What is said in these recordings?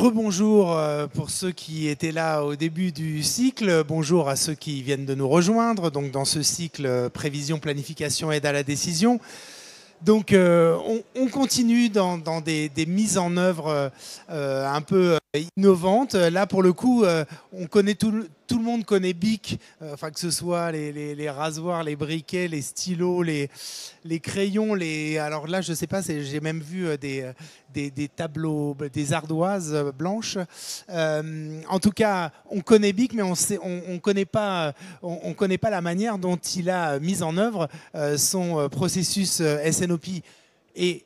Rebonjour pour ceux qui étaient là au début du cycle. Bonjour à ceux qui viennent de nous rejoindre donc dans ce cycle prévision, planification, aide à la décision. Donc on continue dans des mises en œuvre un peu innovantes. Là pour le coup, on connaît tout le monde connaît BIC, enfin que ce soit les rasoirs, les briquets, les stylos, les crayons. Alors là je sais pas, j'ai même vu des tableaux, des ardoises blanches. En tout cas, on connaît BIC, mais on connaît pas la manière dont il a mis en œuvre son processus SNOP et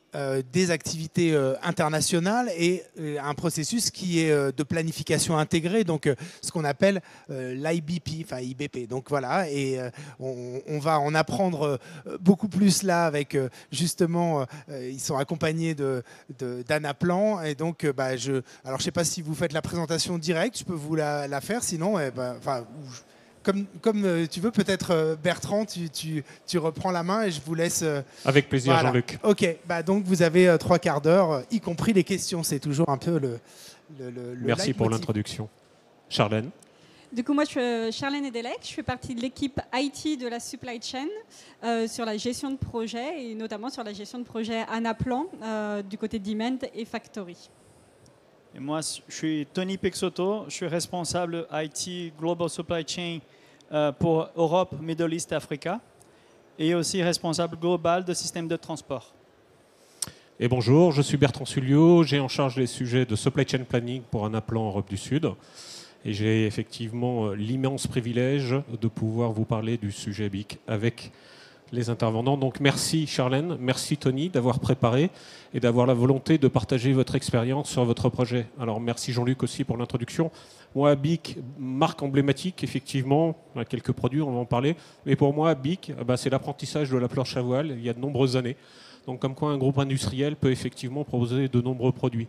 des activités internationales et un processus qui est de planification intégrée, donc ce qu'on appelle l'IBP, enfin IBP. Donc voilà, et on va en apprendre beaucoup plus là avec justement, ils sont accompagnés d'Anna Plan, et donc alors je ne sais pas si vous faites la présentation directe, je peux vous la faire, sinon, comme tu veux, peut-être Bertrand, tu reprends la main et je vous laisse. Avec plaisir, voilà. Jean-Luc. Ok, donc vous avez 3 quarts d'heure, y compris les questions. C'est toujours un peu le Merci pour l'introduction. Charlène. Du coup, moi, je suis Charlène Edelec. Je fais partie de l'équipe IT de la supply chain sur la gestion de projet et notamment sur la gestion de projet Anaplan du côté Demand et Factory. Et moi, je suis Tony Pexoto. Je suis responsable IT Global Supply Chain pour Europe, Middle East, Africa, et aussi responsable global de système de transport. Et bonjour, je suis Bertrand Sulliot, j'ai en charge les sujets de supply chain planning pour Anaplan Europe du Sud. Et j'ai effectivement l'immense privilège de pouvoir vous parler du sujet BIC avec les intervenants. Donc merci Charlène, merci Tony d'avoir préparé et d'avoir la volonté de partager votre expérience sur votre projet. Alors merci Jean-Luc aussi pour l'introduction. Moi, BIC, marque emblématique, effectivement, quelques produits, on va en parler. Mais pour moi, BIC, c'est l'apprentissage de la planche à voile il y a de nombreuses années. Donc comme quoi un groupe industriel peut effectivement proposer de nombreux produits.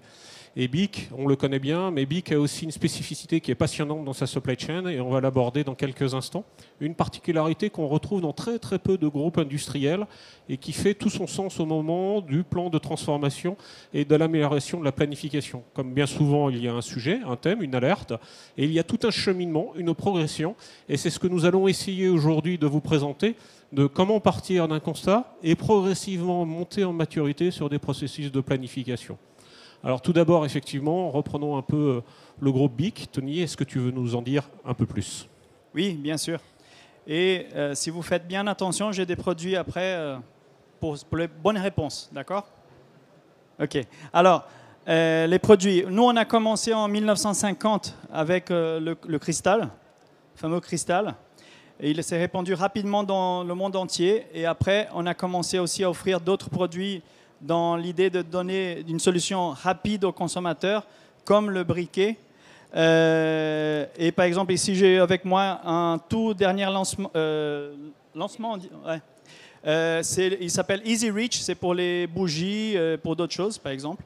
Et BIC, on le connaît bien, mais BIC a aussi une spécificité qui est passionnante dans sa supply chain et on va l'aborder dans quelques instants. Une particularité qu'on retrouve dans très très peu de groupes industriels et qui fait tout son sens au moment du plan de transformation et de l'amélioration de la planification. Comme bien souvent, il y a un sujet, un thème, une alerte, et il y a tout un cheminement, une progression. Et c'est ce que nous allons essayer aujourd'hui de vous présenter, de comment partir d'un constat et progressivement monter en maturité sur des processus de planification. Alors tout d'abord, effectivement, reprenons un peu le groupe BIC. Tony, est-ce que tu veux nous en dire un peu plus? Oui, bien sûr. Et si vous faites bien attention, j'ai des produits après pour les bonnes réponses, d'accord? Ok. Alors, les produits. Nous, on a commencé en 1950 avec le cristal, le fameux cristal. Et il s'est répandu rapidement dans le monde entier. Et après, on a commencé aussi à offrir d'autres produits dans l'idée de donner une solution rapide aux consommateurs, comme le briquet. Et par exemple, ici, j'ai avec moi un tout dernier lancement. Il s'appelle Easy Reach, c'est pour les bougies, pour d'autres choses, par exemple.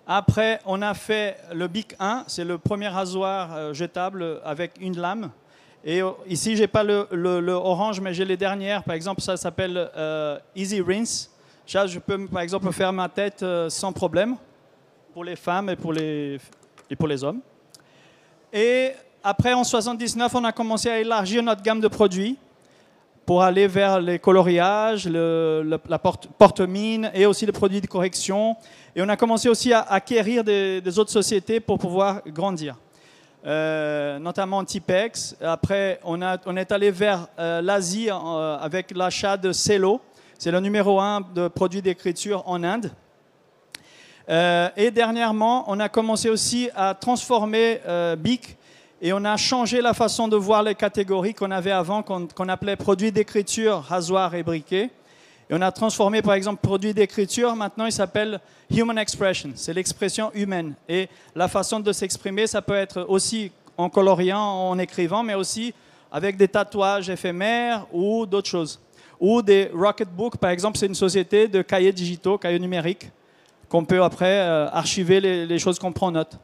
Après, on a fait le BIC 1, c'est le premier rasoir jetable avec une lame. Et ici, je n'ai pas le orange, mais j'ai les dernières. Par exemple, ça s'appelle Easy Rinse. Ça, je peux, par exemple, faire ma tête sans problème pour les femmes et pour les hommes. Et après, en 1979, on a commencé à élargir notre gamme de produits pour aller vers les coloriages, la porte-mine et aussi les produits de correction. Et on a commencé aussi à acquérir des autres sociétés pour pouvoir grandir. Notamment Tipex. Après, on est allé vers l'Asie avec l'achat de Cello. C'est le numéro 1 de produits d'écriture en Inde. Et dernièrement, on a commencé aussi à transformer BIC et on a changé la façon de voir les catégories qu'on avait avant, qu'on appelait produits d'écriture, rasoir et briquet. Et on a transformé, par exemple, produits d'écriture. Maintenant, il s'appelle Human Expression. C'est l'expression humaine. Et la façon de s'exprimer, ça peut être aussi en coloriant, en écrivant, mais aussi avec des tatouages éphémères ou d'autres choses. Ou des Rocketbook, par exemple, c'est une société de cahiers digitaux, cahiers numériques, qu'on peut après archiver les choses qu'on prend en note.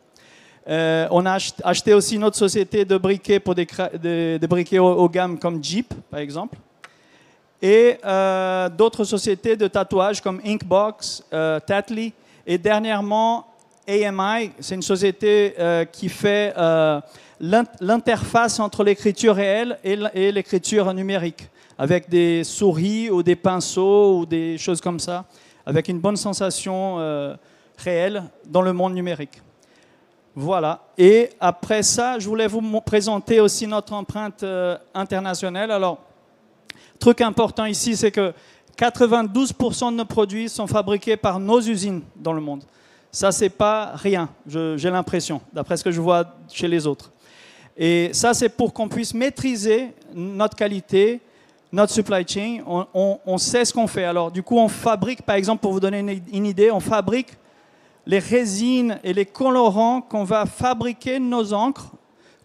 On a acheté aussi une autre société de briquets pour des briquets haut gamme comme Jeep, par exemple. Et d'autres sociétés de tatouage comme Inkbox, Tattly. Et dernièrement, AMI, c'est une société qui fait l'interface entre l'écriture réelle et l'écriture numérique, avec des souris ou des pinceaux ou des choses comme ça, avec une bonne sensation réelle dans le monde numérique. Voilà. Et après ça, je voulais vous présenter aussi notre empreinte internationale. Alors, truc important ici, c'est que 92% de nos produits sont fabriqués par nos usines dans le monde. Ça, c'est pas rien, j'ai l'impression, d'après ce que je vois chez les autres. Et ça, c'est pour qu'on puisse maîtriser notre qualité, notre supply chain. On sait ce qu'on fait. Alors, du coup, on fabrique, par exemple, pour vous donner une idée, on fabrique les résines et les colorants qu'on va fabriquer nos encres,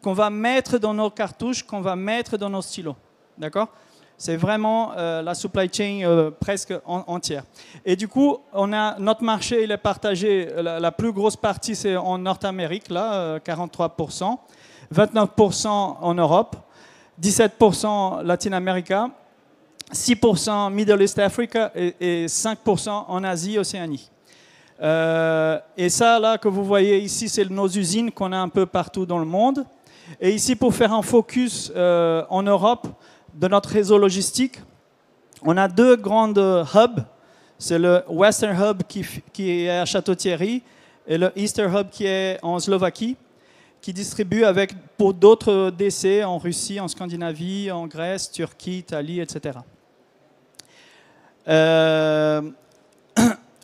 qu'on va mettre dans nos cartouches, qu'on va mettre dans nos stylos. D'accord ? C'est vraiment la supply chain presque entière. Et du coup, notre marché, il est partagé. La plus grosse partie, c'est en Nord-Amérique, là, 43%, 29% en Europe, 17% Latine-Amérique, 6% Middle East Africa et 5% en Asie, Océanie. Et ça, là, que vous voyez ici, c'est nos usines qu'on a un peu partout dans le monde. Et ici, pour faire un focus en Europe, de notre réseau logistique, on a deux grandes hubs. C'est le Western Hub qui est à Château-Thierry et le Eastern Hub qui est en Slovaquie, qui distribue pour d'autres DC en Russie, en Scandinavie, en Grèce, Turquie, Italie, etc. Maintenant,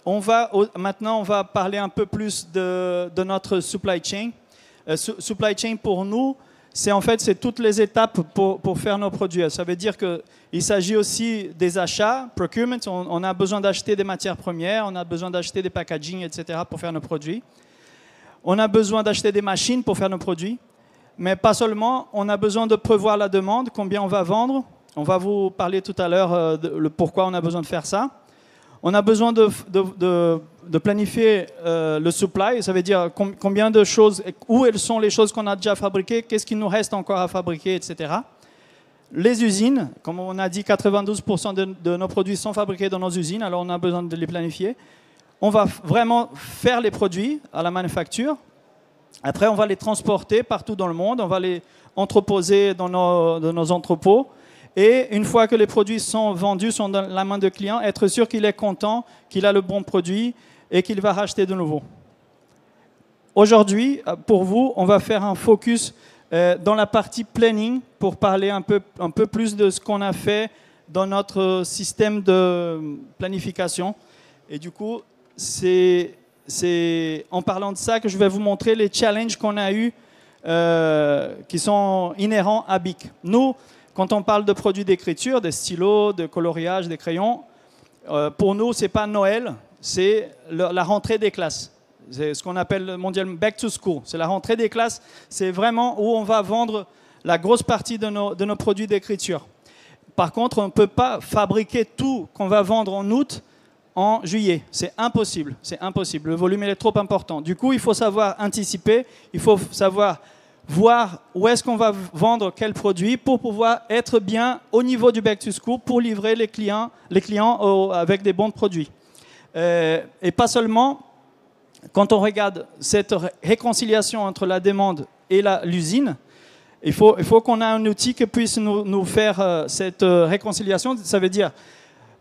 on va parler un peu plus de notre supply chain. Supply chain pour nous, c'est toutes les étapes pour faire nos produits. Ça veut dire qu'il s'agit aussi des achats, procurement. On a besoin d'acheter des matières premières, on a besoin d'acheter des packaging, etc. pour faire nos produits. On a besoin d'acheter des machines pour faire nos produits. Mais pas seulement, on a besoin de prévoir la demande, combien on va vendre. On va vous parler tout à l'heure de pourquoi on a besoin de faire ça. On a besoin de planifier le supply, ça veut dire combien de choses, où elles sont les choses qu'on a déjà fabriquées, qu'est-ce qu'il nous reste encore à fabriquer, etc. Les usines, comme on a dit, 92% de nos produits sont fabriqués dans nos usines, alors on a besoin de les planifier. On va vraiment faire les produits à la manufacture. Après, on va les transporter partout dans le monde, on va les entreposer dans nos entrepôts. Et une fois que les produits sont vendus, sont dans la main du client, être sûr qu'il est content, qu'il a le bon produit et qu'il va racheter de nouveau. Aujourd'hui, pour vous, on va faire un focus dans la partie planning pour parler un peu plus de ce qu'on a fait dans notre système de planification. Et du coup, c'est en parlant de ça que je vais vous montrer les challenges qu'on a eus qui sont inhérents à BIC. Nous, quand on parle de produits d'écriture, des stylos, de coloriage, des crayons, pour nous, ce n'est pas Noël, c'est la rentrée des classes. C'est ce qu'on appelle mondialement back to school. C'est la rentrée des classes, c'est vraiment où on va vendre la grosse partie de nos produits d'écriture. Par contre, on ne peut pas fabriquer tout qu'on va vendre en août en juillet. C'est impossible, c'est impossible. Le volume est trop important. Du coup, il faut savoir anticiper, il faut savoir voir où est-ce qu'on va vendre quel produit pour pouvoir être bien au niveau du back to school pour livrer les clients avec des bons produits. Et pas seulement, quand on regarde cette réconciliation entre la demande et l'usine, il faut qu'on ait un outil qui puisse nous faire cette réconciliation. Ça veut dire,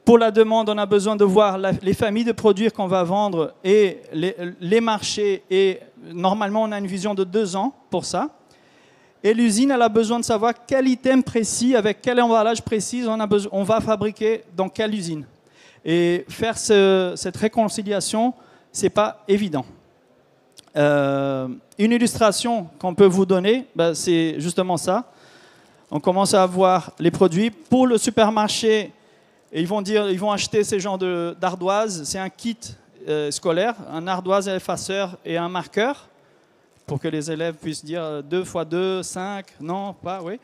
pour la demande, on a besoin de voir les familles de produits qu'on va vendre et les marchés. Et normalement, on a une vision de 2 ans pour ça. Et l'usine, elle a besoin de savoir quel item précis, avec quel emballage précis on va fabriquer dans quelle usine. Et faire cette réconciliation, ce n'est pas évident. Une illustration qu'on peut vous donner, c'est justement ça. On commence à voir les produits. Pour le supermarché, et ils vont acheter ces genres d'ardoises. C'est un kit scolaire, un ardoise effaceur et un marqueur, pour que les élèves puissent dire 2 x 2, 5, non, pas, oui.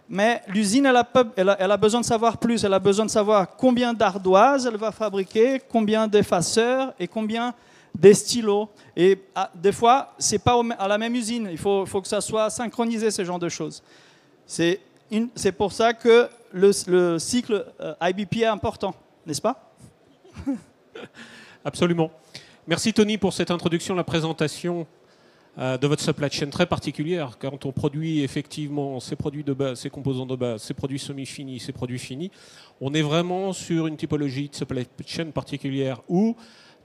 Mais l'usine, elle a besoin de savoir plus. Elle a besoin de savoir combien d'ardoises elle va fabriquer, combien d'effaceurs et combien de stylos. Et des fois, ce n'est pas à la même usine. Il faut que ça soit synchronisé, ce genre de choses. C'est pour ça que le cycle IBP est important, n'est-ce pas? Absolument. Merci Tony pour cette introduction, la présentation de votre supply chain très particulière. Quand on produit effectivement ces produits de base, ces composants de base, ces produits semi-finis, ces produits finis, on est vraiment sur une typologie de supply chain particulière où,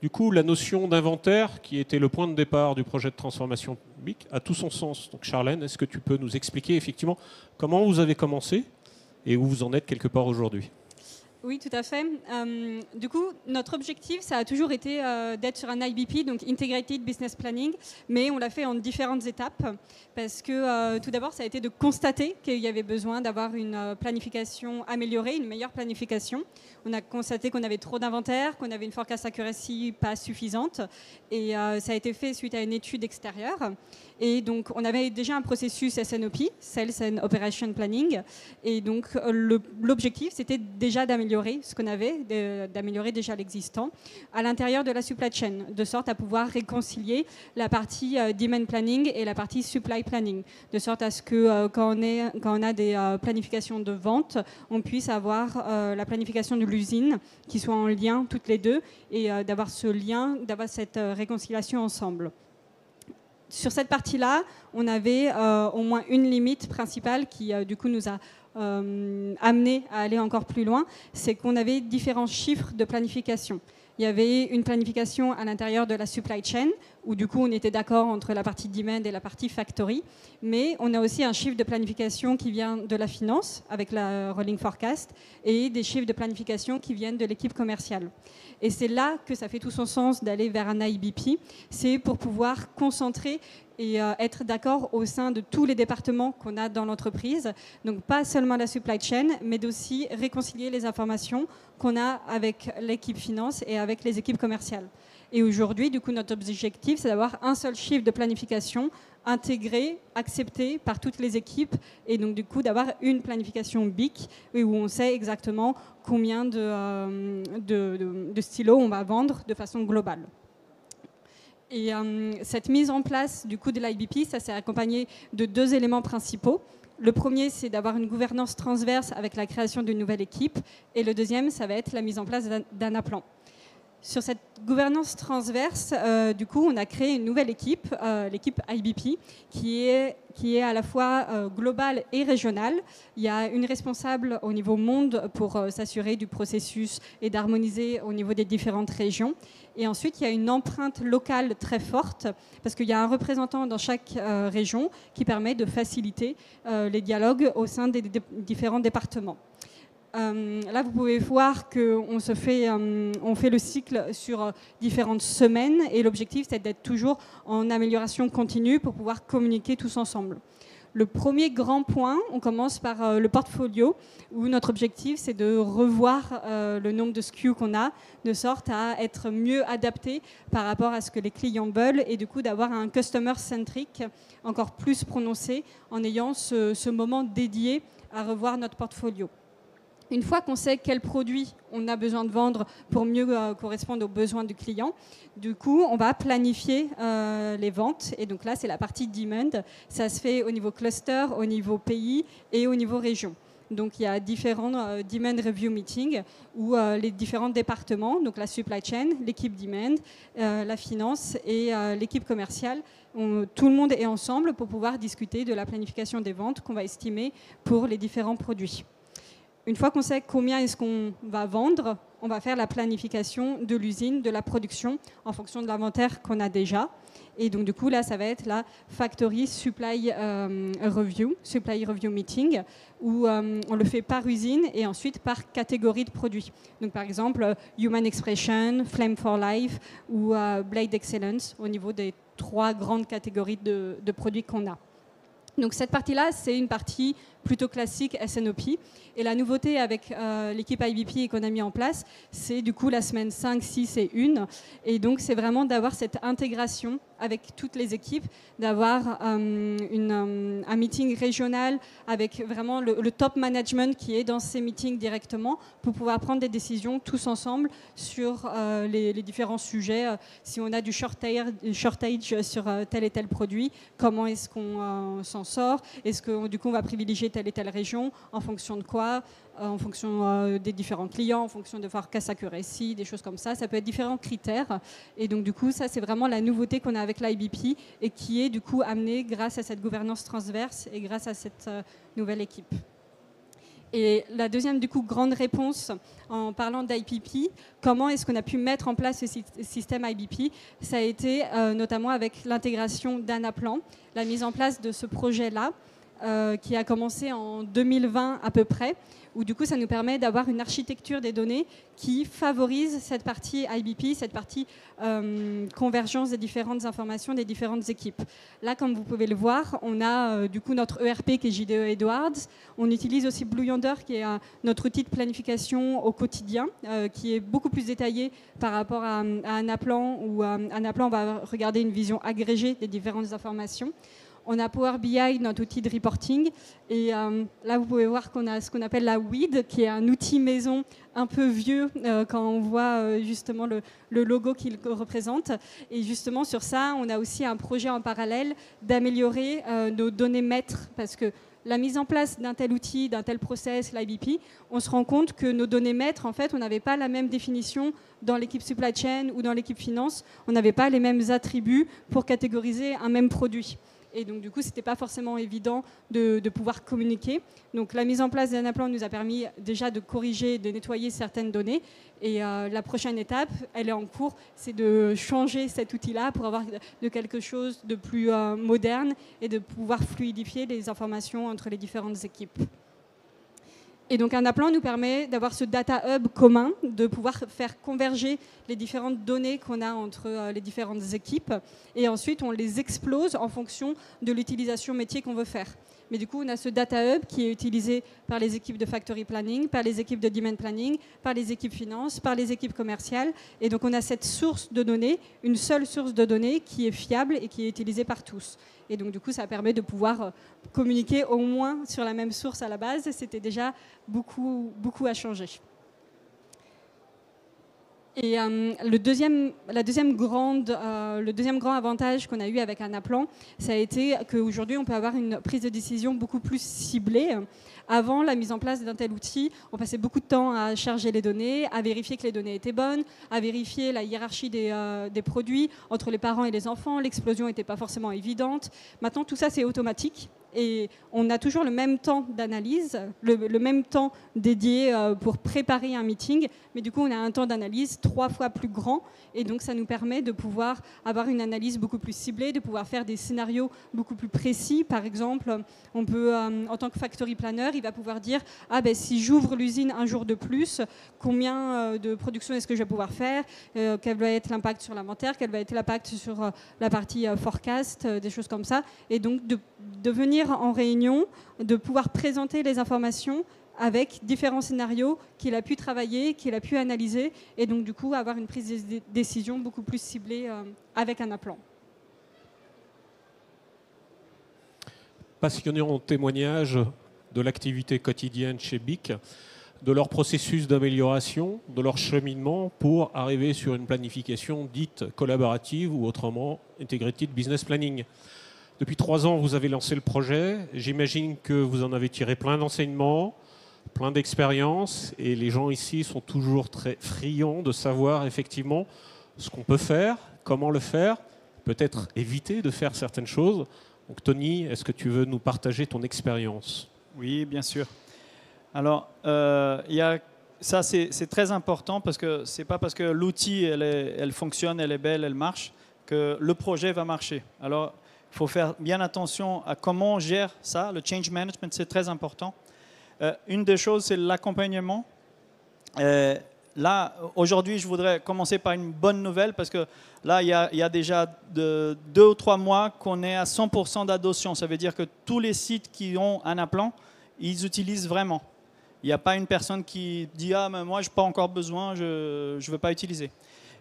du coup, la notion d'inventaire, qui était le point de départ du projet de transformation BIC, a tout son sens. Donc Charlène, est-ce que tu peux nous expliquer effectivement comment vous avez commencé et où vous en êtes quelque part aujourd'hui ? Oui, tout à fait. Du coup, notre objectif, ça a toujours été d'être sur un IBP, donc Integrated Business Planning, mais on l'a fait en différentes étapes parce que tout d'abord, ça a été de constater qu'il y avait besoin d'avoir une planification améliorée, une meilleure planification. On a constaté qu'on avait trop d'inventaire, qu'on avait une forecast accuracy pas suffisante et ça a été fait suite à une étude extérieure. Et donc, on avait déjà un processus SNOP, Sales and Operation Planning, et donc l'objectif, c'était déjà d'améliorer ce qu'on avait, d'améliorer déjà l'existant à l'intérieur de la supply chain, de sorte à pouvoir réconcilier la partie demand planning et la partie supply planning, de sorte à ce que quand on a des planifications de vente, on puisse avoir la planification de l'usine qui soit en lien toutes les deux et d'avoir ce lien, d'avoir cette réconciliation ensemble. Sur cette partie-là, on avait au moins une limite principale qui, du coup, nous a amené à aller encore plus loin, c'est qu'on avait différents chiffres de planification. Il y avait une planification à l'intérieur de la supply chain, où du coup on était d'accord entre la partie demand et la partie factory, mais on a aussi un chiffre de planification qui vient de la finance, avec la rolling forecast, et des chiffres de planification qui viennent de l'équipe commerciale. Et c'est là que ça fait tout son sens d'aller vers un IBP, c'est pour pouvoir concentrer et être d'accord au sein de tous les départements qu'on a dans l'entreprise. Donc pas seulement la supply chain, mais aussi réconcilier les informations qu'on a avec l'équipe finance et avec les équipes commerciales. Et aujourd'hui, du coup, notre objectif, c'est d'avoir un seul chiffre de planification intégré, accepté par toutes les équipes, et donc du coup d'avoir une planification BIC où on sait exactement combien de stylos on va vendre de façon globale. Et cette mise en place du coup de l'IBP, ça s'est accompagné de deux éléments principaux. Le premier, c'est d'avoir une gouvernance transverse avec la création d'une nouvelle équipe. Et le deuxième, ça va être la mise en place d'un plan. Sur cette gouvernance transverse, du coup, on a créé une nouvelle équipe, l'équipe IBP, qui est à la fois globale et régionale. Il y a une responsable au niveau monde pour s'assurer du processus et d'harmoniser au niveau des différentes régions. Et ensuite, il y a une empreinte locale très forte, parce qu'il y a un représentant dans chaque région qui permet de faciliter les dialogues au sein des différents départements. Là, vous pouvez voir qu'on fait le cycle sur différentes semaines et l'objectif, c'est d'être toujours en amélioration continue pour pouvoir communiquer tous ensemble. Le premier grand point, on commence par le portfolio, où notre objectif, c'est de revoir le nombre de SKU qu'on a, de sorte à être mieux adapté par rapport à ce que les clients veulent et du coup d'avoir un customer-centric encore plus prononcé en ayant ce moment dédié à revoir notre portfolio. Une fois qu'on sait quels produits on a besoin de vendre pour mieux correspondre aux besoins du client, du coup, on va planifier les ventes. Et donc là, c'est la partie demand. Ça se fait au niveau cluster, au niveau pays et au niveau région. Donc il y a différents demand review meetings où les différents départements, donc la supply chain, l'équipe demand, la finance et l'équipe commerciale, tout le monde est ensemble pour pouvoir discuter de la planification des ventes qu'on va estimer pour les différents produits. Une fois qu'on sait combien est-ce qu'on va vendre, on va faire la planification de l'usine, de la production, en fonction de l'inventaire qu'on a déjà. Et donc, du coup, là, ça va être la Factory Supply Review Meeting, où on le fait par usine et ensuite par catégorie de produits. Donc, par exemple, Human Expression, Flame for Life ou Blade Excellence, au niveau des 3 grandes catégories de produits qu'on a. Donc cette partie-là, c'est une partie plutôt classique SNOP. Et la nouveauté avec l'équipe IBP qu'on a mis en place, c'est du coup la semaine 5, 6 et 1. Et donc c'est vraiment d'avoir cette intégration avec toutes les équipes, d'avoir un meeting régional avec vraiment le top management qui est dans ces meetings directement pour pouvoir prendre des décisions tous ensemble sur les différents sujets. Si on a du shortage sur tel et tel produit, comment est-ce qu'on s'en s'en sort? Est-ce que du coup on va privilégier telle et telle région? En fonction de quoi? En fonction des différents clients, en fonction de forecast accuracy, des choses comme ça. Ça peut être différents critères. Et donc du coup, ça c'est vraiment la nouveauté qu'on a avec l'IBP et qui est du coup amenée grâce à cette gouvernance transverse et grâce à cette nouvelle équipe. Et la deuxième du coup grande réponse en parlant d'IBP, comment est-ce qu'on a pu mettre en place ce système IBP? Ça a été notamment avec l'intégration d'Anaplan, la mise en place de ce projet-là qui a commencé en 2020 à peu près, où du coup ça nous permet d'avoir une architecture des données qui favorise cette partie IBP, cette partie convergence des différentes informations des différentes équipes. Là, comme vous pouvez le voir, on a du coup notre ERP qui est JDE Edwards. On utilise aussi Blue Yonder qui est notre outil de planification au quotidien, qui est beaucoup plus détaillé par rapport à Anaplan, où Anaplan va regarder une vision agrégée des différentes informations. On a Power BI, notre outil de reporting. Et là, vous pouvez voir qu'on a ce qu'on appelle la WID, qui est un outil maison un peu vieux quand on voit justement le logo qu'il représente. Et justement, sur ça, on a aussi un projet en parallèle d'améliorer nos données maîtres. Parce que la mise en place d'un tel outil, d'un tel process, l'IBP, on se rend compte que nos données maîtres, en fait, on n'avait pas la même définition dans l'équipe supply chain ou dans l'équipe finance. On n'avait pas les mêmes attributs pour catégoriser un même produit. Et donc, du coup, ce n'était pas forcément évident de pouvoir communiquer. Donc, la mise en place d'Anaplan nous a permis déjà de corriger, de nettoyer certaines données. Et la prochaine étape, elle est en cours, c'est de changer cet outil-là pour avoir de quelque chose de plus moderne et de pouvoir fluidifier les informations entre les différentes équipes. Et donc Anaplan nous permet d'avoir ce data hub commun, de pouvoir faire converger les différentes données qu'on a entre les différentes équipes. Et ensuite, on les explose en fonction de l'utilisation métier qu'on veut faire. Mais du coup, on a ce data hub qui est utilisé par les équipes de factory planning, par les équipes de demand planning, par les équipes finance, par les équipes commerciales. Et donc, on a cette source de données, une seule source de données qui est fiable et qui est utilisée par tous. Et donc, du coup, ça permet de pouvoir communiquer au moins sur la même source à la base. C'était déjà beaucoup à changer. Et le deuxième grand avantage qu'on a eu avec Anaplan, ça a été qu'aujourd'hui, on peut avoir une prise de décision beaucoup plus ciblée. Avant la mise en place d'un tel outil, on passait beaucoup de temps à charger les données, à vérifier que les données étaient bonnes, à vérifier la hiérarchie des produits entre les parents et les enfants. L'explosion n'était pas forcément évidente. Maintenant, tout ça, c'est automatique. Et on a toujours le même temps d'analyse, le même temps dédié pour préparer un meeting, mais du coup on a un temps d'analyse 3 fois plus grand, et donc ça nous permet de pouvoir avoir une analyse beaucoup plus ciblée, de pouvoir faire des scénarios beaucoup plus précis. Par exemple, on peut, en tant que factory planner, il va pouvoir dire si j'ouvre l'usine un jour de plus, combien de production est-ce que je vais pouvoir faire, quel va être l'impact sur l'inventaire, quel va être l'impact sur la partie forecast, des choses comme ça, et donc de venir en réunion, de pouvoir présenter les informations avec différents scénarios qu'il a pu travailler, qu'il a pu analyser, et donc du coup avoir une prise de décision beaucoup plus ciblée avec Anaplan. Passionnant témoignage de l'activité quotidienne chez BIC, de leur processus d'amélioration, de leur cheminement pour arriver sur une planification dite collaborative ou autrement Integrated Business Planning. Depuis 3 ans, vous avez lancé le projet. J'imagine que vous en avez tiré plein d'enseignements, plein d'expériences, et les gens ici sont toujours très friands de savoir effectivement ce qu'on peut faire, comment le faire, peut-être éviter de faire certaines choses. Donc Tony, est-ce que tu veux nous partager ton expérience? Oui, bien sûr. Alors, ça c'est très important parce que c'est pas parce que l'outil elle fonctionne, elle est belle, elle marche, que le projet va marcher. Alors, il faut faire bien attention à comment on gère ça. Le change management, c'est très important. Une des choses, c'est l'accompagnement. Là, aujourd'hui, je voudrais commencer par une bonne nouvelle parce que là, il y a déjà 2 ou 3 mois qu'on est à 100% d'adoption. Ça veut dire que tous les sites qui ont Anaplan, ils utilisent vraiment. Il n'y a pas une personne qui dit « Ah, mais moi, je n'ai pas encore besoin, je ne veux pas utiliser ».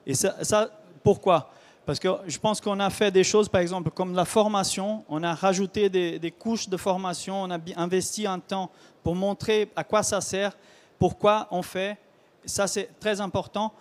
Et ça, pourquoi ? Parce que je pense qu'on a fait des choses, par exemple, comme la formation. On a rajouté des couches de formation. On a investi un temps pour montrer à quoi ça sert, pourquoi on fait. Ça, c'est très important.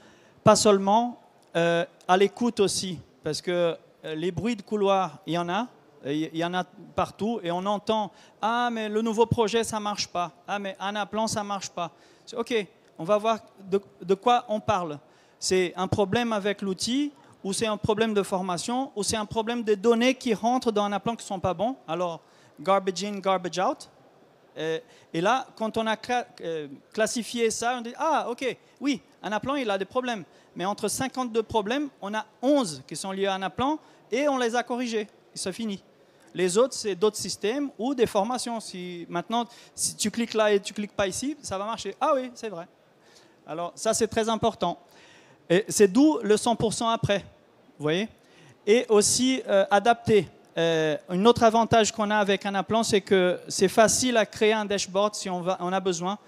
Pas seulement, à l'écoute aussi. Parce que les bruits de couloir, il y en a. il y en a partout et on entend « Ah, mais le nouveau projet, ça ne marche pas. Ah, mais Anaplan, ça ne marche pas. » OK, on va voir de quoi on parle. C'est un problème avec l'outil ou c'est un problème de formation ou c'est un problème des données qui rentrent dans Anaplan qui ne sont pas bons. Alors, garbage in, garbage out. Et là, quand on a classifié ça, on dit « Ah, OK, oui, Anaplan, il a des problèmes. » Mais entre 52 problèmes, on a 11 qui sont liés à Anaplan et on les a corrigés. Et ça finit. Les autres, c'est d'autres systèmes ou des formations. Maintenant, si tu cliques là et tu ne cliques pas ici, ça va marcher. Ah oui, c'est vrai. Alors, ça, c'est très important. Et c'est d'où le 100% après. Vous voyez? Et aussi, adapter. Un autre avantage qu'on a avec Anaplan, c'est que c'est facile à créer un dashboard si on a besoin.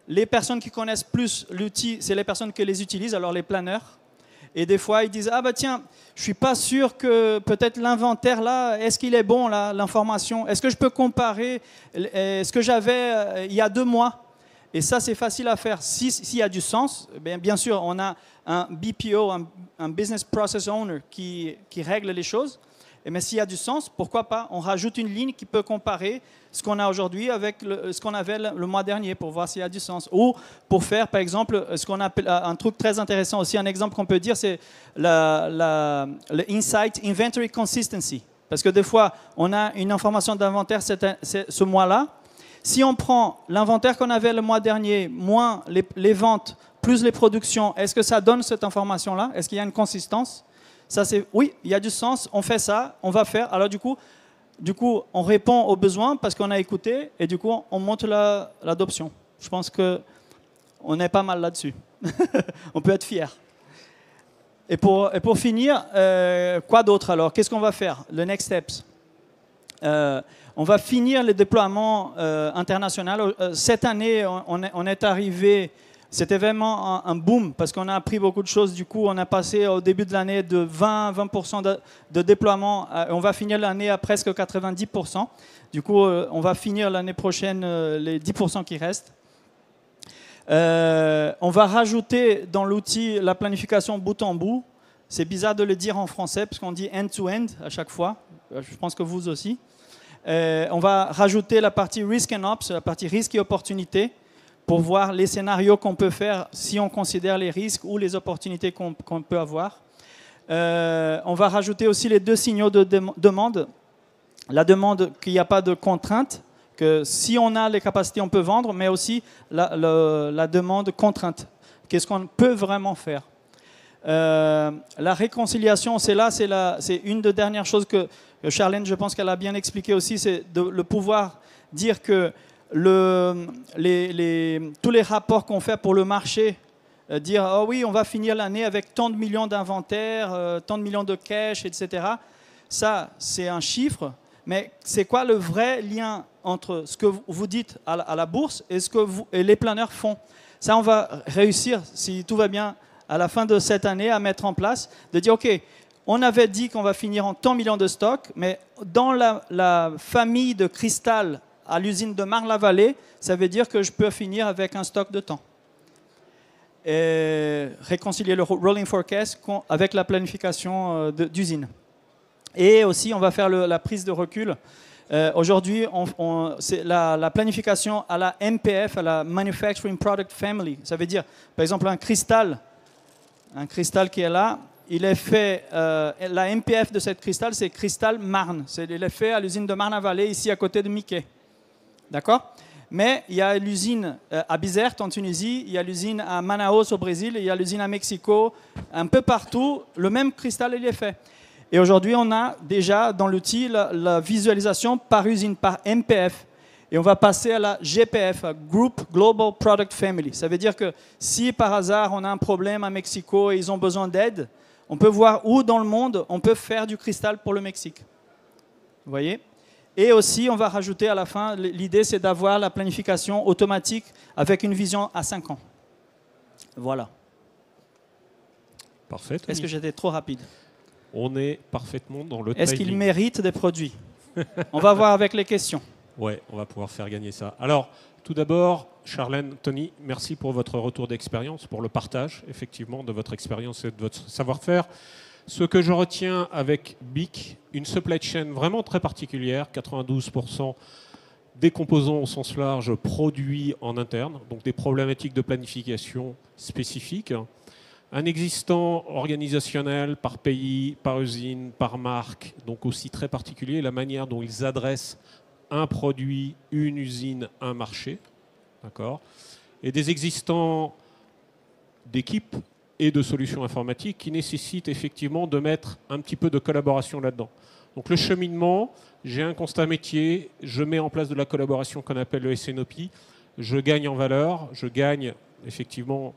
Les personnes qui connaissent plus l'outil, c'est les personnes qui les utilisent, alors les planeurs. Et des fois, ils disent « Ah bah tiens, je ne suis pas sûr que peut-être l'inventaire là, est-ce qu'il est bon là, l'information? Est-ce que je peux comparer ce que j'avais il y a 2 mois ?» Et ça, c'est facile à faire. S'il y a du sens, bien sûr, on a un BPO, un Business Process Owner qui règle les choses. Mais s'il y a du sens, pourquoi pas? On rajoute une ligne qui peut comparer ce qu'on a aujourd'hui avec ce qu'on avait le mois dernier pour voir s'il y a du sens. Ou pour faire, par exemple, ce qu'on appelle un truc très intéressant aussi, un exemple qu'on peut dire, c'est le Insight Inventory Consistency. Parce que des fois, on a une information d'inventaire ce mois-là. Si on prend l'inventaire qu'on avait le mois dernier, moins les ventes, plus les productions, est-ce que ça donne cette information-là? Est-ce qu'il y a une consistance? Ça, c'est oui, il y a du sens, on fait ça, on va faire. Alors du coup, on répond aux besoins parce qu'on a écouté et du coup, on monte l'adoption. Je pense qu'on est pas mal là-dessus. On peut être fier. Et pour finir, quoi d'autre alors? Qu'est-ce qu'on va faire? Le next steps. On va finir le déploiement international. Cette année, on est arrivé. C'était vraiment un boom parce qu'on a appris beaucoup de choses. Du coup, on a passé au début de l'année de 20% de déploiement. On va finir l'année à presque 90%. Du coup, on va finir l'année prochaine les 10% qui restent. On va rajouter dans l'outil la planification bout en bout. C'est bizarre de le dire en français parce qu'on dit end-to-end à chaque fois. Je pense que vous aussi. On va rajouter la partie risk and ops, la partie risque et opportunité, pour voir les scénarios qu'on peut faire si on considère les risques ou les opportunités qu'on peut avoir. On va rajouter aussi les 2 signaux de demande. La demande qu'il n'y a pas de contrainte, que si on a les capacités, on peut vendre, mais aussi la demande contrainte. Qu'est-ce qu'on peut vraiment faire? La réconciliation, c'est une des dernières choses que Charlène, je pense qu'elle a bien expliqué aussi, c'est le pouvoir dire que tous les rapports qu'on fait pour le marché, dire oh oui, on va finir l'année avec tant de millions d'inventaires, tant de millions de cash, etc. Ça, c'est un chiffre, mais c'est quoi le vrai lien entre ce que vous dites à la bourse et ce que les planeurs font? Ça, on va réussir, si tout va bien, à la fin de cette année, à mettre en place, de dire ok, on avait dit qu'on va finir en tant de millions de stocks, mais dans la famille de cristal à l'usine de Marne-la-Vallée, ça veut dire que je peux finir avec un stock de temps. Et réconcilier le rolling forecast avec la planification d'usine. Et aussi, on va faire la prise de recul. Aujourd'hui, c'est la planification à la MPF, à la Manufacturing Product Family. Ça veut dire, par exemple, un cristal qui est là, il est fait, la MPF de cette cristal, c'est Cristal Marne. Il est fait à l'usine de Marne-la-Vallée, ici à côté de Mickey. D'accord? Mais il y a l'usine à Bizerte en Tunisie, il y a l'usine à Manaus au Brésil, il y a l'usine à Mexico, un peu partout, le même cristal il est fait. Et aujourd'hui, on a déjà dans l'outil la visualisation par usine, par MPF. Et on va passer à la GPF, Group Global Product Family. Ça veut dire que si par hasard on a un problème à Mexico et ils ont besoin d'aide, on peut voir où dans le monde on peut faire du cristal pour le Mexique. Vous voyez? Et aussi, on va rajouter à la fin, l'idée c'est d'avoir la planification automatique avec une vision à 5 ans. Voilà. Parfait. Est-ce que j'étais trop rapide? On est parfaitement dans le timing. Est-ce qu'il mérite des produits? On va voir avec les questions. Ouais, on va pouvoir faire gagner ça. Alors, tout d'abord, Charlène, Tony, merci pour votre retour d'expérience, pour le partage, effectivement, de votre expérience et de votre savoir-faire. Ce que je retiens avec BIC, une supply chain vraiment très particulière, 92% des composants au sens large produits en interne, donc des problématiques de planification spécifiques. Un existant organisationnel par pays, par usine, par marque, donc aussi très particulier, la manière dont ils adressent un produit, une usine, un marché. D'accord ? Et des existants d'équipes et de solutions informatiques qui nécessitent effectivement de mettre un petit peu de collaboration là-dedans. Donc le cheminement, j'ai un constat métier, je mets en place de la collaboration qu'on appelle le SNOP, je gagne en valeur, je gagne effectivement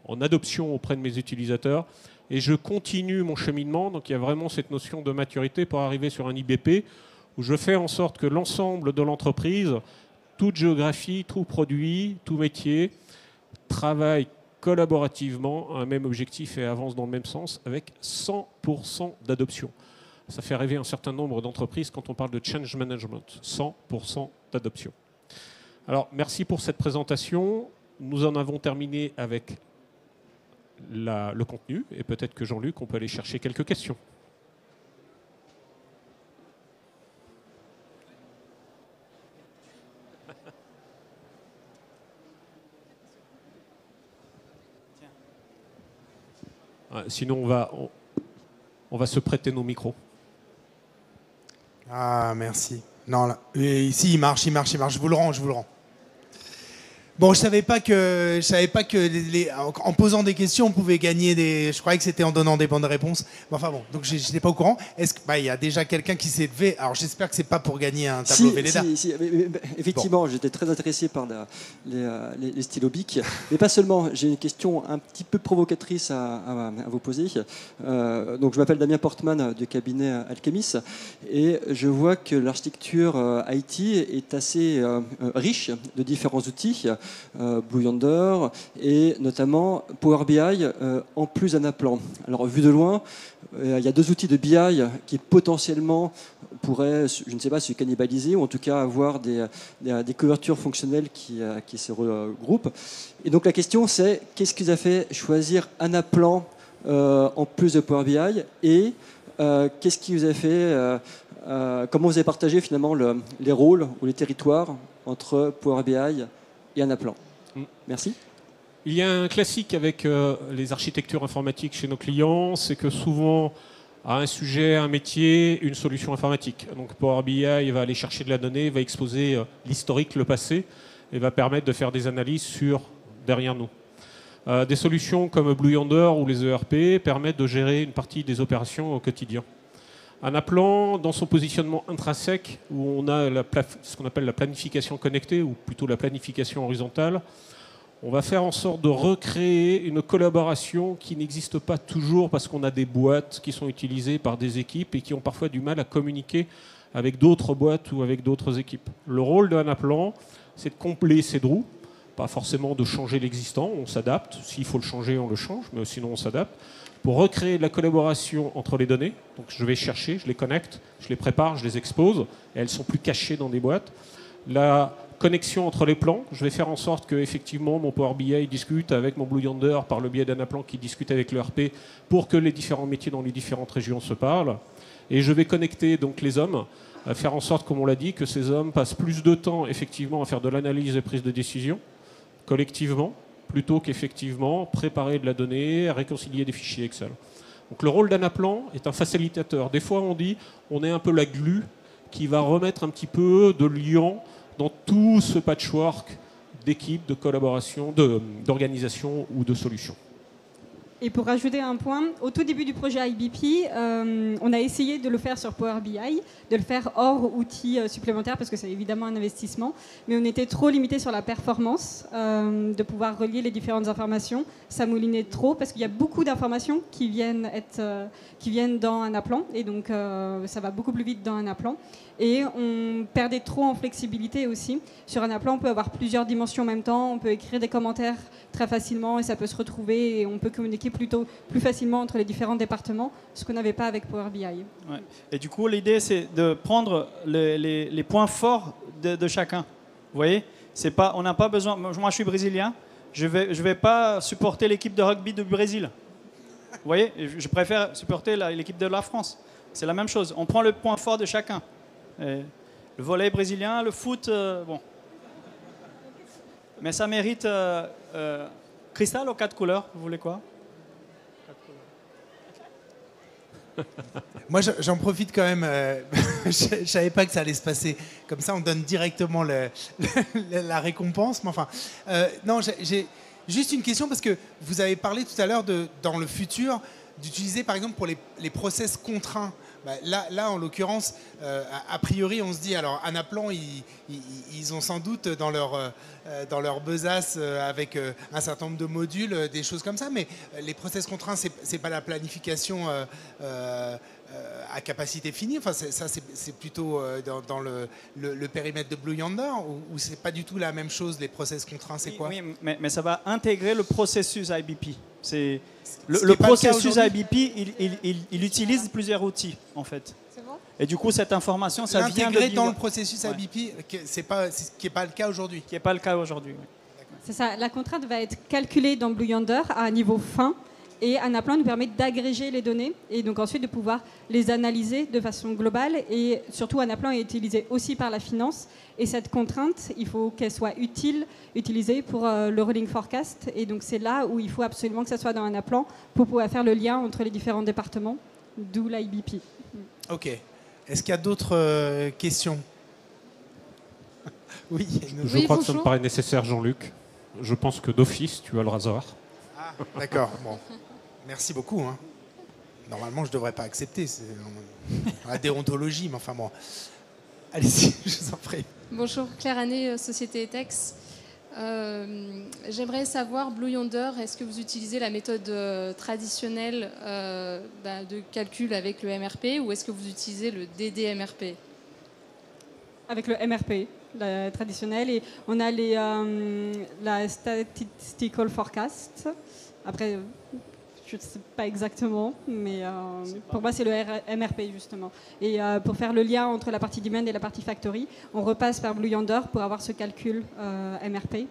en adoption auprès de mes utilisateurs et je continue mon cheminement. Donc il y a vraiment cette notion de maturité pour arriver sur un IBP où je fais en sorte que l'ensemble de l'entreprise, toute géographie, tout produit, tout métier, travaille collaborativement à un même objectif et avance dans le même sens avec 100% d'adoption. Ça fait rêver un certain nombre d'entreprises quand on parle de change management. 100% d'adoption. Alors, merci pour cette présentation. Nous en avons terminé avec le contenu et peut-être que Jean-Luc, on peut aller chercher quelques questions. Sinon, on va se prêter nos micros. Ah, merci. Non, là, ici, il marche. Je vous le rends. Bon, je savais pas que en posant des questions, on pouvait gagner des. Je croyais que c'était en donnant des bonnes réponses. Enfin bon, donc je n'étais pas au courant. Est-ce que il y a déjà quelqu'un qui s'est levé? Alors j'espère que c'est pas pour gagner un tableau Velleda. Si, effectivement, bon. J'étais très intéressé par les stylos Bic, mais pas seulement. J'ai une question un petit peu provocatrice à vous poser. Donc je m'appelle Damien Portman du cabinet Alchemis et je vois que l'architecture IT est assez riche de différents outils. Blue Yonder et notamment Power BI en plus d'Anaplan. Alors vu de loin, il y a deux outils de BI qui potentiellement pourraient, je ne sais pas, se cannibaliser ou en tout cas avoir des couvertures fonctionnelles qui se regroupent. Et donc la question c'est qu'est-ce qui vous a fait choisir Anaplan en plus de Power BI et qu'est-ce qui vous a fait comment vous avez partagé finalement les rôles ou les territoires entre Power BI et Anaplan. Merci. Il y a un classique avec les architectures informatiques chez nos clients, c'est que souvent, à un sujet, un métier, une solution informatique. Donc Power BI va aller chercher de la donnée, va exposer l'historique, le passé, et va permettre de faire des analyses derrière nous. Des solutions comme Blue Yonder ou les ERP permettent de gérer une partie des opérations au quotidien. Anaplan, dans son positionnement intrinsèque, où on a ce qu'on appelle la planification connectée, ou plutôt la planification horizontale, on va faire en sorte de recréer une collaboration qui n'existe pas toujours parce qu'on a des boîtes qui sont utilisées par des équipes et qui ont parfois du mal à communiquer avec d'autres boîtes ou avec d'autres équipes. Le rôle de Anaplan, c'est de combler ces trous, pas forcément de changer l'existant, on s'adapte. S'il faut le changer, on le change, mais sinon on s'adapte. Pour recréer de la collaboration entre les données, donc je vais chercher, je les connecte, je les prépare, je les expose, et elles ne sont plus cachées dans des boîtes. La connexion entre les plans, je vais faire en sorte que effectivement mon Power BI discute avec mon Blue Yonder par le biais d'Anaplan qui discute avec le RP pour que les différents métiers dans les différentes régions se parlent. Et je vais connecter donc les hommes, faire en sorte, comme on l'a dit, que ces hommes passent plus de temps effectivement à faire de l'analyse et prise de décision collectivement, plutôt qu'effectivement préparer de la donnée, réconcilier des fichiers Excel. Donc le rôle d'Anaplan est un facilitateur. Des fois on dit on est un peu la glue qui va remettre un petit peu de liant dans tout ce patchwork d'équipes, de collaboration, d'organisation ou de solutions. Et pour rajouter un point, au tout début du projet IBP, on a essayé de le faire sur Power BI, de le faire hors outils supplémentaires parce que c'est évidemment un investissement, mais on était trop limité sur la performance, de pouvoir relier les différentes informations. Ça moulinait trop parce qu'il y a beaucoup d'informations qui viennent dans Anaplan et donc ça va beaucoup plus vite dans Anaplan. Et on perdait trop en flexibilité aussi. Sur Anaplan, on peut avoir plusieurs dimensions en même temps, on peut écrire des commentaires très facilement et ça peut se retrouver et on peut communiquer plus facilement entre les différents départements, ce qu'on n'avait pas avec Power BI. Ouais. Et du coup, l'idée, c'est de prendre les points forts de chacun. Vous voyez, on n'a pas besoin... Moi, je suis brésilien, je vais pas supporter l'équipe de rugby du Brésil. Vous voyez, je préfère supporter l'équipe de la France. C'est la même chose. On prend le point fort de chacun. Et le volley brésilien, le foot, bon. Mais ça mérite cristal aux 4 couleurs. Vous voulez quoi? Moi, j'en profite quand même. Je ne savais pas que ça allait se passer comme ça. On donne directement la récompense. Mais enfin, non, j'ai juste une question parce que vous avez parlé tout à l'heure dans le futur d'utiliser, par exemple, pour les process contraints. Là, en l'occurrence, a priori, on se dit, alors, Anaplan, ils ont sans doute dans leur besace avec un certain nombre de modules, des choses comme ça, mais les process contraints, c'est pas la planification à capacité finie. Enfin, ça, c'est plutôt dans le périmètre de Blue Yonder, ou c'est pas du tout la même chose, les process contraints, c'est quoi? Oui, mais ça va intégrer le processus IBP. C'est le processus IBP, il utilise plusieurs outils, en fait. Et du coup, cette information, ça vient de dans le processus IBP, ce qui n'est pas le cas aujourd'hui. Qui n'est pas le cas aujourd'hui. Oui. C'est ça. La contrainte va être calculée dans Blue Yonder à un niveau fin. Et Anaplan nous permet d'agréger les données et donc ensuite de pouvoir les analyser de façon globale. Et surtout, Anaplan est utilisé aussi par la finance. Et cette contrainte, il faut qu'elle soit utilisée pour le rolling forecast. Et donc c'est là où il faut absolument que ça soit dans Anaplan pour pouvoir faire le lien entre les différents départements, d'où l'IBP. Ok. Est-ce qu'il y a d'autres questions? Oui. Je crois que ça me paraît nécessaire, Jean-Luc. Je pense que d'office, tu as le rasoir. Ah, d'accord. Bon. Merci beaucoup. Hein. Normalement, je ne devrais pas accepter. C'est la déontologie, mais enfin bon. Allez-y, je vous en prie. Bonjour, Claire Hannet, Société ETEX. J'aimerais savoir, Blue Yonder, est-ce que vous utilisez la méthode traditionnelle de calcul avec le MRP ou est-ce que vous utilisez le DDMRP? Avec le MRP, la traditionnelle. Et on a la Statistical Forecast. Après, je ne sais pas exactement, mais pour moi, c'est le MRP, justement. Et pour faire le lien entre la partie demand et la partie factory, on repasse par Blue Yonder pour avoir ce calcul MRP,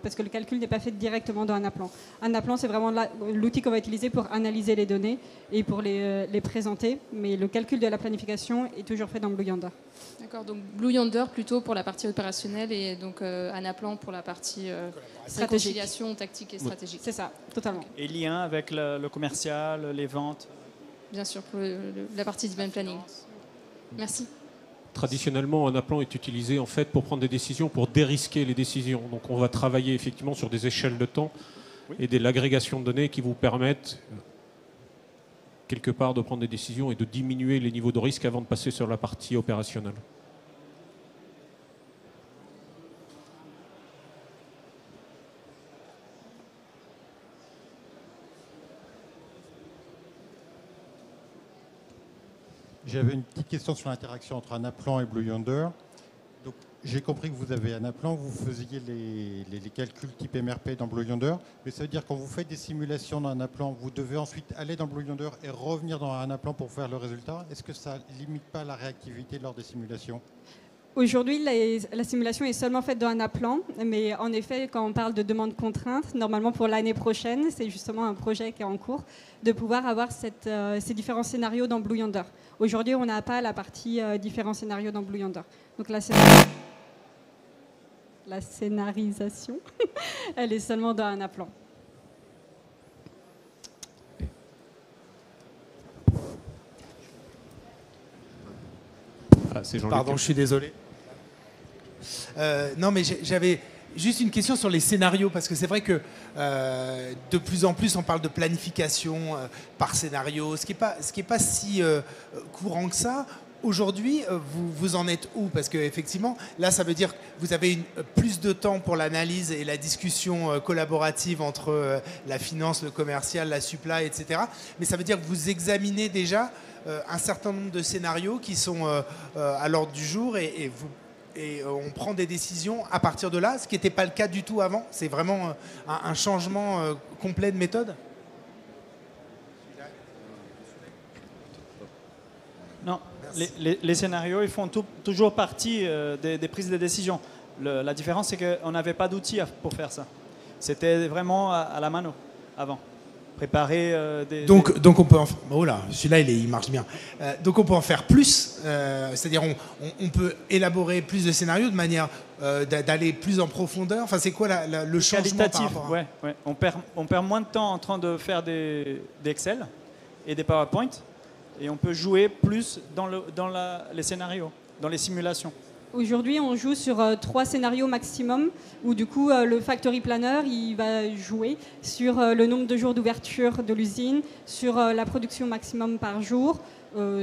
parce que le calcul n'est pas fait directement dans Anaplan. Anaplan, c'est vraiment l'outil qu'on va utiliser pour analyser les données et pour les présenter, mais le calcul de la planification est toujours fait dans Blue Yonder. D'accord, donc Blue Yonder plutôt pour la partie opérationnelle et donc Anaplan pour la partie réconciliation tactique et stratégique. C'est ça, totalement. Et lien avec le commercial, les ventes. Bien sûr, pour la partie demand planning. Merci. Traditionnellement, Anaplan est utilisé en fait pour prendre des décisions, pour dérisquer les décisions. Donc on va travailler effectivement sur des échelles de temps et de l'agrégation de données qui vous permettent quelque part de prendre des décisions et de diminuer les niveaux de risque avant de passer sur la partie opérationnelle. J'avais une petite question sur l'interaction entre Anaplan et Blue Yonder. Donc, j'ai compris que vous avez Anaplan, vous faisiez les calculs type MRP dans Blue Yonder, mais ça veut dire que quand vous faites des simulations dans Anaplan, vous devez ensuite aller dans Blue Yonder et revenir dans Anaplan pour faire le résultat. Est-ce que ça ne limite pas la réactivité lors des simulations? Aujourd'hui, la simulation est seulement faite dans Anaplan, mais en effet, quand on parle de demande contrainte, normalement pour l'année prochaine, c'est justement un projet qui est en cours, de pouvoir avoir ces différents scénarios dans Blue Yonder. Aujourd'hui, on n'a pas la partie différents scénarios dans Blue Yonder. Donc la scénarisation, elle est seulement dans Anaplan. Ah, c'est Jean-Luc. Pardon, je suis désolé. Non, mais j'avais juste une question sur les scénarios, parce que c'est vrai que de plus en plus, on parle de planification par scénario, ce qui est pas si courant que ça. Aujourd'hui, vous en êtes où? Parce qu'effectivement, là, ça veut dire que vous avez plus de temps pour l'analyse et la discussion collaborative entre la finance, le commercial, la supply, etc. Mais ça veut dire que vous examinez déjà un certain nombre de scénarios qui sont à l'ordre du jour et on prend des décisions à partir de là, ce qui n'était pas le cas du tout avant. C'est vraiment un changement complet de méthode? Non, les scénarios, ils font toujours partie des prises de décision. La différence, c'est qu'on n'avait pas d'outils pour faire ça. C'était vraiment à la mano avant. préparer Donc on peut oh là, celui-là il marche bien. Donc on peut en faire plus, c'est-à-dire on peut élaborer plus de scénarios de manière d'aller plus en profondeur. Enfin, c'est quoi le changement par rapport à... Ouais. On perd moins de temps en train de faire des Excel et des PowerPoint, et on peut jouer plus dans les scénarios, dans les simulations. Aujourd'hui, on joue sur 3 scénarios maximum, où du coup, le Factory Planner, il va jouer sur le nombre de jours d'ouverture de l'usine, sur la production maximum par jour.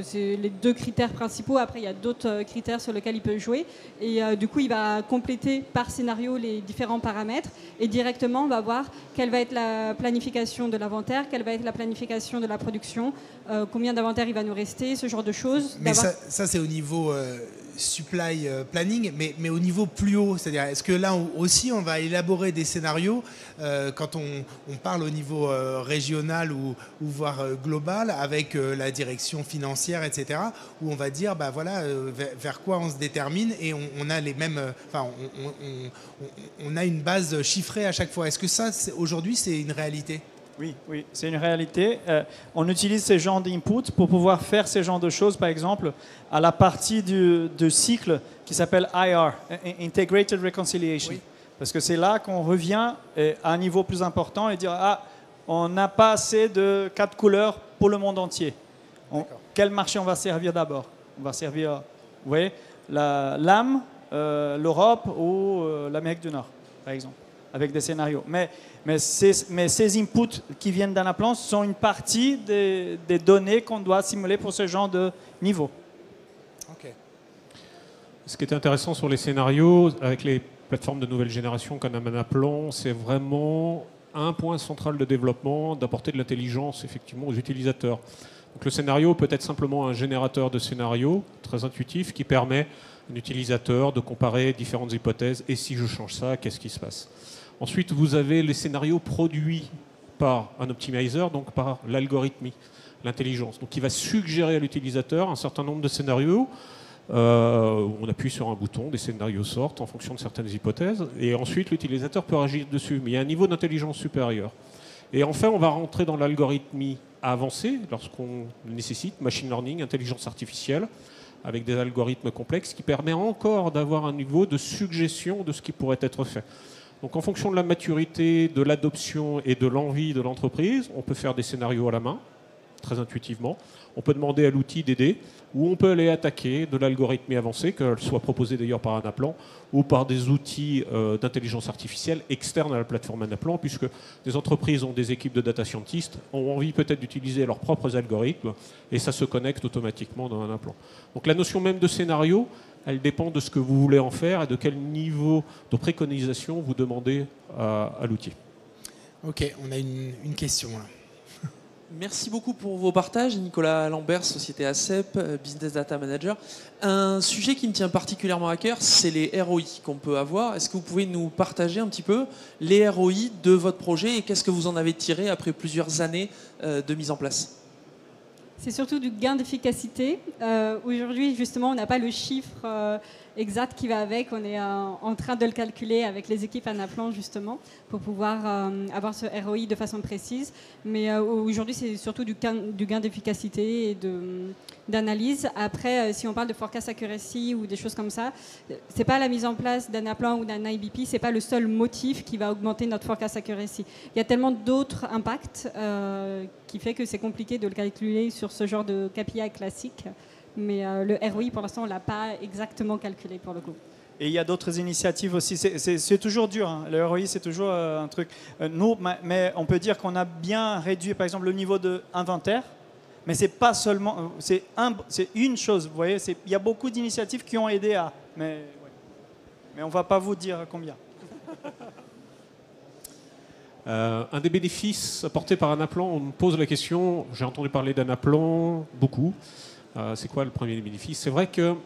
C'est les 2 critères principaux. Après, il y a d'autres critères sur lesquels il peut jouer. Et du coup, il va compléter par scénario les différents paramètres. Et directement, on va voir quelle va être la planification de l'inventaire, quelle va être la planification de la production, combien d'inventaire il va nous rester, ce genre de choses. Mais ça c'est au niveau supply planning, mais au niveau plus haut. C'est-à-dire, est-ce que là aussi, on va élaborer des scénarios quand on parle au niveau régional ou voire global avec la direction financière, etc., où on va dire, bah voilà, vers quoi on se détermine et on a les mêmes... Enfin, on a une base chiffrée à chaque fois. Est-ce que ça, aujourd'hui, c'est une réalité ? Oui, c'est une réalité. On utilise ces genres d'inputs pour pouvoir faire ces genres de choses, par exemple, à la partie du cycle qui s'appelle IR, Integrated Reconciliation. Oui. Parce que c'est là qu'on revient à un niveau plus important et dire, on n'a pas assez de 4 couleurs pour le monde entier. Quel marché on va servir d'abord? On va servir, vous voyez, l'âme, l'Europe ou l'Amérique du Nord, par exemple, avec des scénarios. Mais ces inputs qui viennent d'Anaplan sont une partie des données qu'on doit simuler pour ce genre de niveau. Okay. Ce qui est intéressant sur les scénarios, avec les plateformes de nouvelle génération comme Anaplan, c'est vraiment un point central de développement, d'apporter de l'intelligence effectivement aux utilisateurs. Donc le scénario peut être simplement un générateur de scénarios très intuitif qui permet à un utilisateur de comparer différentes hypothèses. Et si je change ça, qu'est-ce qui se passe ? Ensuite, vous avez les scénarios produits par un optimizer, donc par l'algorithmie, l'intelligence. Donc, il va suggérer à l'utilisateur un certain nombre de scénarios. On appuie sur un bouton, des scénarios sortent en fonction de certaines hypothèses. Et ensuite, l'utilisateur peut réagir dessus. Mais il y a un niveau d'intelligence supérieur. Et enfin, on va rentrer dans l'algorithmie avancée lorsqu'on nécessite, machine learning, intelligence artificielle, avec des algorithmes complexes qui permet encore d'avoir un niveau de suggestion de ce qui pourrait être fait. Donc en fonction de la maturité, de l'adoption et de l'envie de l'entreprise, on peut faire des scénarios à la main, très intuitivement. On peut demander à l'outil d'aider, ou on peut aller attaquer de l'algorithmie avancée, qu'elle soit proposée d'ailleurs par Anaplan, ou par des outils d'intelligence artificielle externes à la plateforme Anaplan, puisque des entreprises ont des équipes de data scientists, ont envie peut-être d'utiliser leurs propres algorithmes, et ça se connecte automatiquement dans Anaplan. Donc la notion même de scénario, elle dépend de ce que vous voulez en faire et de quel niveau de préconisation vous demandez à l'outil. Ok, on a une question là. Merci beaucoup pour vos partages. Nicolas Lambert, Société ACEP, Business Data Manager. Un sujet qui me tient particulièrement à cœur, c'est les ROI qu'on peut avoir. Est-ce que vous pouvez nous partager un petit peu les ROI de votre projet et qu'est-ce que vous en avez tiré après plusieurs années de mise en place ? C'est surtout du gain d'efficacité. Aujourd'hui, justement, on n'a pas le chiffre exact qui va avec. On est en train de le calculer avec les équipes Anaplan, justement, pour pouvoir avoir ce ROI de façon précise. Mais aujourd'hui, c'est surtout du gain d'efficacité et d'analyse. Après, si on parle de forecast accuracy ou des choses comme ça, c'est pas la mise en place d'Anaplan ou d'un IBP, c'est pas le seul motif qui va augmenter notre forecast accuracy. Il y a tellement d'autres impacts qui fait que c'est compliqué de le calculer sur ce genre de KPI classique. Mais le ROI, pour l'instant, on ne l'a pas exactement calculé pour le coup. Et il y a d'autres initiatives aussi. C'est toujours dur. Hein. Le ROI, c'est toujours un truc. Nous, mais on peut dire qu'on a bien réduit, par exemple, le niveau d'inventaire. Mais c'est pas seulement. C'est une chose. Vous voyez, il y a beaucoup d'initiatives qui ont aidé à. Mais on ne va pas vous dire combien. Un des bénéfices apportés par Anaplan, on me pose la question. J'ai entendu parler d'Anaplan beaucoup. C'est quoi le premier bénéfice? C'est vrai qu'une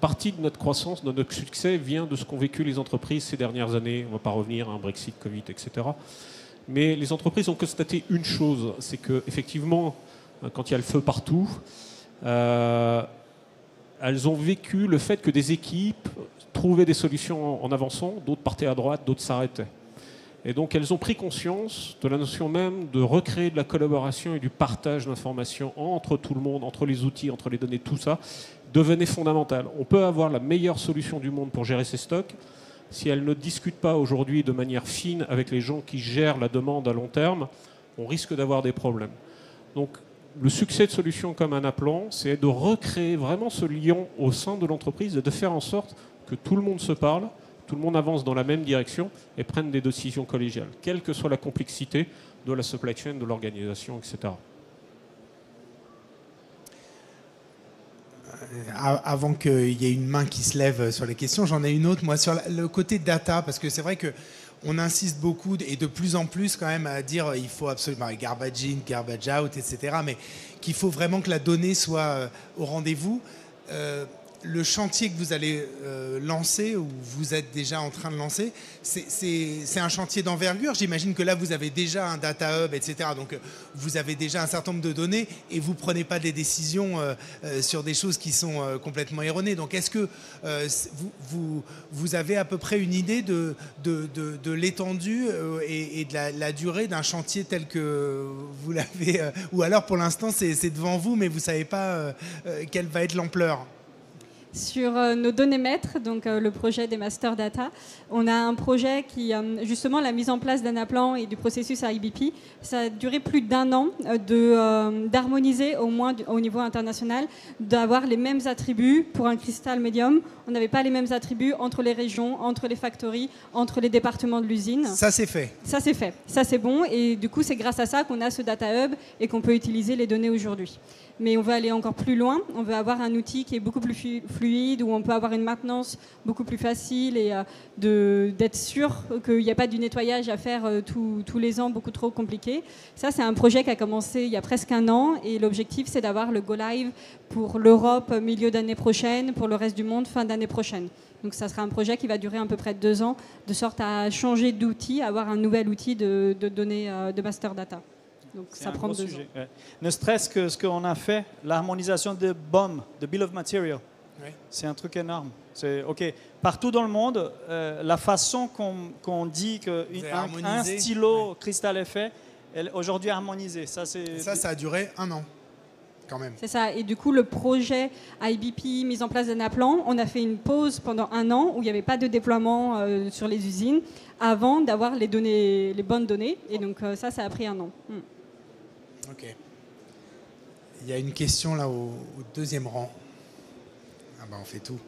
partie de notre croissance, de notre succès vient de ce qu'ont vécu les entreprises ces dernières années. On ne va pas revenir à un Brexit, Covid, etc. Mais les entreprises ont constaté une chose, c'est qu'effectivement, quand il y a le feu partout, elles ont vécu le fait que des équipes trouvaient des solutions en avançant, d'autres partaient à droite, d'autres s'arrêtaient. Et donc elles ont pris conscience de la notion même de recréer de la collaboration et du partage d'informations entre tout le monde, entre les outils, entre les données, tout ça, devenait fondamental. On peut avoir la meilleure solution du monde pour gérer ses stocks. Si elle ne discute pas aujourd'hui de manière fine avec les gens qui gèrent la demande à long terme, on risque d'avoir des problèmes. Donc le succès de solutions comme Anaplan, c'est de recréer vraiment ce lien au sein de l'entreprise et de faire en sorte que tout le monde se parle, tout le monde avance dans la même direction et prenne des décisions collégiales, quelle que soit la complexité de la supply chain, de l'organisation, etc. Avant qu'il y ait une main qui se lève sur les questions, j'en ai une autre, moi, sur le côté data, parce que c'est vrai qu'on insiste beaucoup, et de plus en plus quand même, à dire il faut absolument garbage in, garbage out, etc., mais qu'il faut vraiment que la donnée soit au rendez-vous. Le chantier que vous allez lancer, ou vous êtes déjà en train de lancer, c'est un chantier d'envergure. J'imagine que là, vous avez déjà un data hub, etc. Donc, vous avez déjà un certain nombre de données et vous ne prenez pas des décisions sur des choses qui sont complètement erronées. Donc, est-ce que vous avez à peu près une idée de l'étendue et de la durée d'un chantier tel que vous l'avez ou alors, pour l'instant, c'est devant vous, mais vous ne savez pas quelle va être l'ampleur? Sur nos données maîtres, donc le projet des master data, on a un projet qui, justement, la mise en place d'Anaplan et du processus IBP, ça a duré plus d'1 an d'harmoniser, au moins au niveau international, d'avoir les mêmes attributs pour un cristal médium. On n'avait pas les mêmes attributs entre les régions, entre les factories, entre les départements de l'usine. Ça, c'est fait. Ça, c'est fait. Ça, c'est bon. Et du coup, c'est grâce à ça qu'on a ce data hub et qu'on peut utiliser les données aujourd'hui. Mais on veut aller encore plus loin. On veut avoir un outil qui est beaucoup plus fluide, où on peut avoir une maintenance beaucoup plus facile et d'être sûr qu'il n'y a pas du nettoyage à faire tous les ans, beaucoup trop compliqué. Ça, c'est un projet qui a commencé il y a presque 1 an. Et l'objectif, c'est d'avoir le Go Live pour l'Europe milieu d'année prochaine, pour le reste du monde fin d'année prochaine. Donc ça sera un projet qui va durer à peu près 2 ans, de sorte à changer d'outil, avoir un nouvel outil de données de master data. Donc ça prend 2 ans. Ouais. Ne serait-ce que ce qu'on a fait, l'harmonisation de BOM, de Bill of Material, oui. C'est un truc énorme. C'est OK. Partout dans le monde, la façon qu'on dit qu'un stylo cristal est fait, aujourd'hui harmonisé. Ça a duré 1 an. Quand même. C'est ça. Et du coup, le projet IBP, mise en place d'Anaplan, on a fait une pause pendant 1 an où il n'y avait pas de déploiement sur les usines avant d'avoir les bonnes données. Et donc ça a pris 1 an. OK. Il y a une question là au 2e rang. Ah ben on fait tout.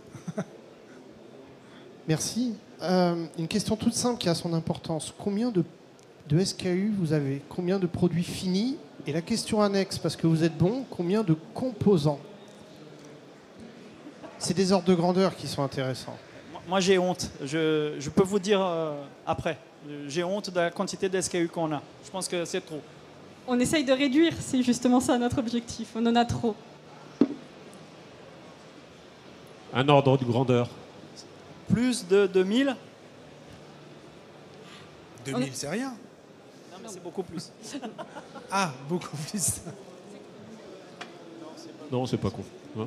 Merci. Une question toute simple qui a son importance. Combien de SKU vous avez? Combien de produits finis? Et la question annexe, parce que vous êtes bon, combien de composants? C'est des ordres de grandeur qui sont intéressants. Moi, j'ai honte. Je peux vous dire après. J'ai honte de la quantité de SKU qu'on a. Je pense que c'est trop. On essaye de réduire, c'est justement ça notre objectif. On en a trop. Un ordre de grandeur. Plus de 2000 2000, c'est rien. Non, mais c'est beaucoup plus. Ah, beaucoup plus. Non, c'est pas con. Hein?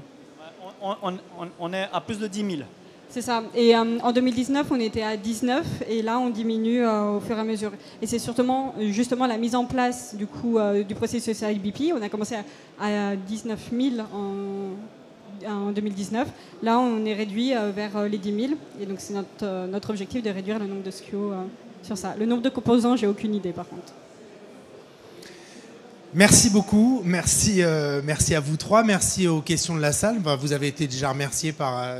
On est à plus de 10 000. C'est ça. Et en 2019, on était à 19 et là, on diminue au fur et à mesure. Et c'est justement la mise en place du processus IBP. On a commencé à 19 000 en 2019. Là, on est réduit vers les 10 000. Et donc, c'est notre objectif de réduire le nombre de SKU sur ça. Le nombre de composants, j'ai aucune idée par contre. Merci beaucoup, merci à vous 3, merci aux questions de la salle. Vous avez été déjà remerciés par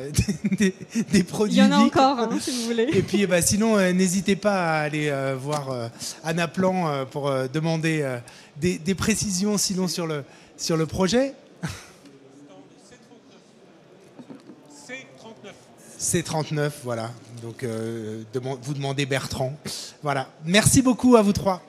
des produits. Il y en a encore, hein, si vous voulez. Et puis sinon, n'hésitez pas à aller voir Anaplan pour demander des précisions sinon sur le projet. C39, voilà. Donc vous demandez Bertrand. Voilà. Merci beaucoup à vous 3.